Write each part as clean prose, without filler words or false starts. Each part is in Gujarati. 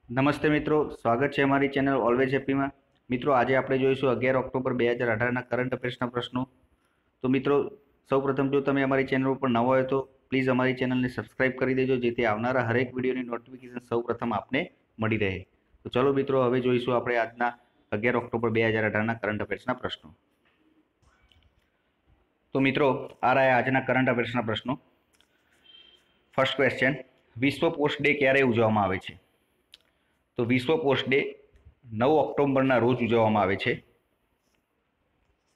નમસ્તે મિત્રો, સ્વાગત છે અમારી ચેનલ ઓલવેઝ હેપીમાં. મિત્રો, આજે આપણે જોઈશું 11 ઓક્ટોબર 2018ના કરંટ અફેર્સના પ્રશ્નો. તો મિત્રો, સૌપ્રથમ જો તમે અમારી ચેનલ ઉપર નવા હોય તો પ્લીઝ અમારી ચેનલને સબસ્ક્રાઇબ કરી દેજો, જેથી આવનારા હરેક વિડીયોની નોટિફિકેશન સૌપ્રથમ આપને મળી રહે. તો ચલો મિત્રો, હવે જોઈશું આપણે આજના 11 ઓક્ટોબર 2018ના કરંટ અફેર્સના પ્રશ્નો. તો મિત્રો, આ રહ્યા આજના કરંટ અફેર્સના પ્રશ્નો. ફર્સ્ટ ક્વેશ્ચન, વિશ્વ પોસ્ટ ડે ક્યારે ઉજવવામાં આવે છે? તો વિશ્વ પોસ્ટ ડે 9 ઓક્ટોબરના રોજ ઉજવવામાં આવે છે.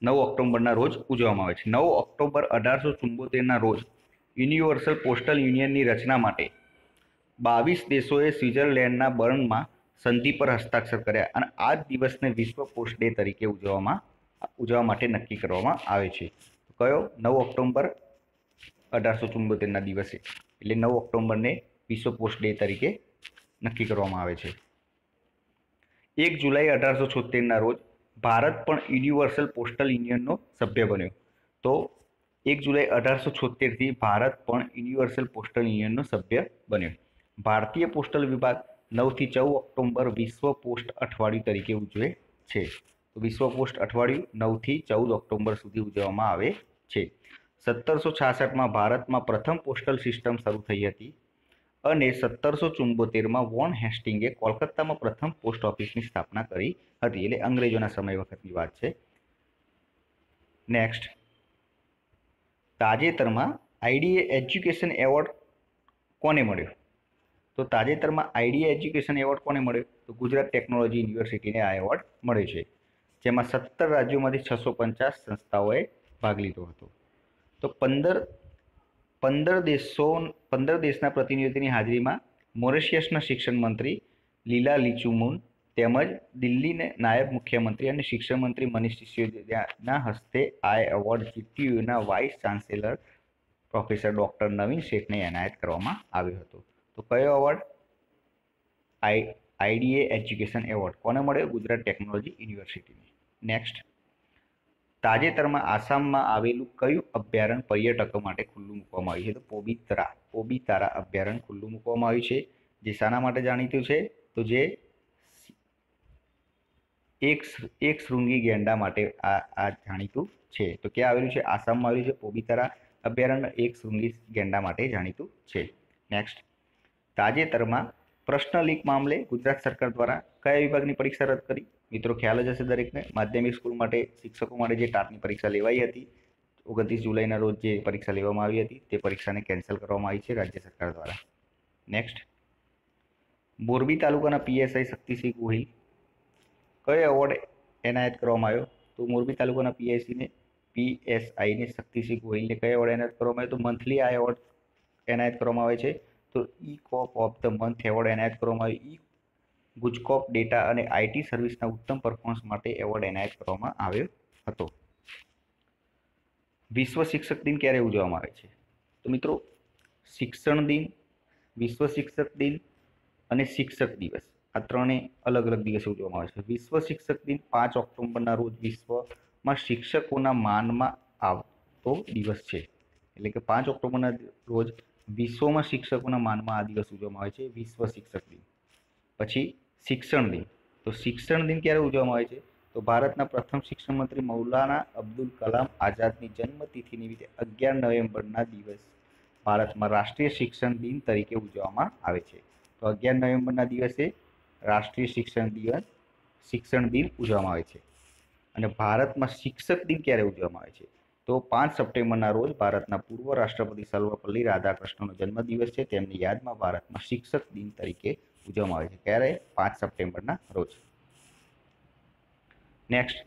9 ઓક્ટોબરના રોજ ઉજવવામાં આવે છે. 9 ઓક્ટોબર 1874ના રોજ યુનિવર્સલ પોસ્ટલ યુનિયનની રચના માટે 22 દેશોએ સ્વિટ્ઝરલેન્ડના બર્નમાં સંધિ પર હસ્તાક્ષર કર્યા અને આ જ દિવસને વિશ્વ પોસ્ટ ડે તરીકે ઉજવવા માટે નક્કી કરવામાં આવે છે. કયો? 9 ઓક્ટોબર 1874ના દિવસે, એટલે 9 ઓક્ટોબરને વિશ્વ પોસ્ટ ડે તરીકે નક્કી કરવામાં આવે છે. 1 જુલાઈ 1876ના રોજ ભારત પણ યુનિવર્સલ પોસ્ટલ યુનિયનનો સભ્ય બન્યો. તો 1 જુલાઈ 1876થી ભારત પણ યુનિવર્સલ પોસ્ટલ યુનિયનનો સભ્ય બન્યો. ભારતીય પોસ્ટલ વિભાગ 9થી 14 ઓક્ટોબર વિશ્વ પોસ્ટ અઠવાડિયું તરીકે ઉજવે છે. તો વિશ્વ પોસ્ટ અઠવાડિયું 9થી 14 ઓક્ટોબર સુધી ઉજવવામાં આવે છે. 1766માં ભારતમાં પ્રથમ પોસ્ટલ સિસ્ટમ શરૂ થઈ હતી અને 1774માં વોન હેસ્ટિંગે કોલકાતામાં પ્રથમ પોસ્ટ ઓફિસની સ્થાપના કરી હતી, એટલે અંગ્રેજોના સમય વખતની વાત છે. નેક્સ્ટ, તાજેતરમાં આઈડીએ એજ્યુકેશન એવોર્ડ કોને મળ્યો? તો તાજેતરમાં આઈડીએ એજ્યુકેશન એવોર્ડ કોને મળ્યો? તો ગુજરાત ટેકનોલોજી યુનિવર્સિટીને આ એવોર્ડ મળ્યો છે, જેમાં 17 રાજ્યોમાંથી 650 સંસ્થાઓએ ભાગ લીધો હતો. તો 15 દેશના પ્રતિનિધિઓની હાજરીમાં મોરિશિયસના શિક્ષણ મંત્રી લીલા લીચુમુન તેમજ દિલ્હીના નાયબ મુખ્યમંત્રી અને શિક્ષણ મંત્રી મનીષ સિસોદિયાના હસ્તે આ એવોર્ડ જીટીયુના વાઇસ ચાન્સેલર પ્રોફેસર ડોક્ટર નવીન શેઠને એનાયત કરવામાં આવ્યો હતો. તો કયો એવોર્ડ? આઈડીએ એજ્યુકેશન એવોર્ડ કોને મળ્યો? ગુજરાત ટેકનોલોજી યુનિવર્સિટીને. નેક્સ્ટ, તાજેતરમાં આસામમાં આવેલું કયું અભયારણ્ય પર્યટકો માટે ખુલ્લું મૂકવામાં આવ્યું છે? તો પોબિતારા અભયારણ્ય ખુલ્લું મૂકવામાં આવ્યું છે, જે શાના માટે જાણીતું છે? તો જે એક શૃંગી ગેંડા માટે આ જાણીતું છે. તો ક્યાં આવેલું છે? આસામમાં આવેલું છે પોબિતારા અભયારણ્ય, એક શૃંગી ગેંડા માટે જાણીતું છે. નેક્સ્ટ, તાજેતરમાં પ્રશ્ન લીક મામલે ગુજરાત સરકાર દ્વારા કયા વિભાગની પરીક્ષા રદ કરી? મિત્રો, ખ્યાલ જ હશે દરેકને, માધ્યમિક સ્કૂલ માટે શિક્ષકો માટે જે ટાટની પરીક્ષા લેવાઈ હતી 29 જુલાઈના રોજ જે પરીક્ષા લેવામાં આવી હતી તે પરીક્ષાને કેન્સલ કરવામાં આવી છે રાજ્ય સરકાર દ્વારા. નેક્સ્ટ, મોરબી તાલુકાના પીએસઆઈ શક્તિસિંહ ગોહિલ કયો એવોર્ડ એનાયત કરવામાં આવ્યો? તો મોરબી તાલુકાના પીએસઆઈને શક્તિસિંહ ગોહિલને કયો એવોર્ડ એનાયત કરવામાં આવ્યો? તો મંથલી આ એવોર્ડ એનાયત કરવામાં આવે છે. તો ઈ કોપ ઓફ ધ મંથ એવોર્ડ એનાયત કરવામાં આવ્યો. ઈ ગુજકોપ ડેટા અને આઈટી સર્વિસના ઉત્તમ પરફોર્મન્સ માટે એવોર્ડ એનાયત કરવામાં આવ્યો હતો. વિશ્વ શિક્ષક દિન ક્યારે ઉજવવામાં આવે છે? તો મિત્રો, શિક્ષણ દિન, વિશ્વ શિક્ષક દિન અને શિક્ષક દિવસ આ ત્રણેય અલગ અલગ દિવસે ઉજવવામાં આવે છે. વિશ્વ શિક્ષક દિન 5 ઓક્ટોબરના રોજ વિશ્વમાં શિક્ષકોના માનમાં આવતો દિવસ છે, એટલે કે 5 ઓક્ટોબરના રોજ વિશ્વમાં શિક્ષકોના માનમાં આ દિવસ ઉજવવામાં આવે છે, વિશ્વ શિક્ષક દિન. પછી શિક્ષણ દિન. તો શિક્ષણ દિન ક્યારે ઉજવવામાં આવે છે? તો ભારતના પ્રથમ શિક્ષણ મંત્રી મૌલાના અબ્દુલ કલામ આઝાદની જન્મતિથિ નિમિત્તે 11 નવેમ્બરના દિવસ ભારતમાં રાષ્ટ્રીય શિક્ષણ દિન તરીકે ઉજવવામાં આવે છે. તો 11 નવેમ્બરના દિવસે રાષ્ટ્રીય શિક્ષણ દિન ઉજવવામાં આવે છે. અને ભારતમાં શિક્ષક દિન ક્યારે ઉજવવામાં આવે છે? તો 5 સપ્ટેમ્બરના રોજ ભારતના પૂર્વ રાષ્ટ્રપતિ સર્વપલ્લી રાધાકૃષ્ણનનો જન્મદિવસ છે, તેમની યાદમાં ભારતમાં શિક્ષક દિન તરીકે ઉજવવામાં આવે છે. ક્યારે? 5 સપ્ટેમ્બરના રોજ. નેક્સ્ટ,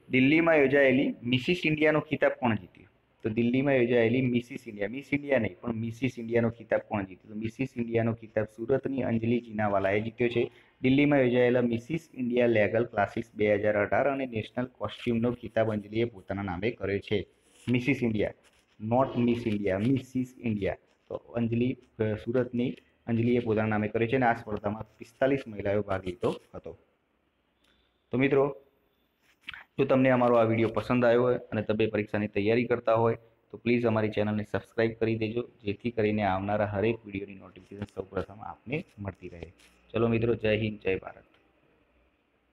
દિલ્હીમાં યોજાયેલી મિસિસ ઇન્ડિયાનો ખિતાબ કોણ જીત્યો? તો દિલ્હીમાં યોજાયેલી મિસ ઇન્ડિયા નહીં પણ મિસિસ ઇન્ડિયાનો ખિતાબ કોણ જીત્યો? તો મિસિસ ઇન્ડિયાનો ખિતાબ સુરતની અંજલિ જીનાવાલાએ જીત્યો છે. દિલ્હીમાં યોજાયેલા મિસિસ ઇન્ડિયા લેગલ ક્લાસિક્સ 2018 અને નેશનલ કોસ્ટ્યુમનો ખિતાબ અંજલિએ પોતાના નામે કર્યો છે. Mrs India, not miss India, Mrs India. તો સુરતની અંજલિએ પોતાના નામે કર્યો છે અને આ સ્પર્ધામાં 45 મહિલાઓ ભાગ લીધો હતો. તો મિત્રો, જો તમને અમારો આ વિડીયો પસંદ આવ્યો હોય અને તમે પરીક્ષાની તૈયારી કરતા હોય તો પ્લીઝ અમારી ચેનલને સબસ્ક્રાઈબ કરી દેજો, જેથી કરીને આવનારા હરેક વિડીયોની નોટિફિકેશન સૌપ્રથમ આપને મળતી રહે. ચલો મિત્રો, જય હિન્દ, જય ભારત.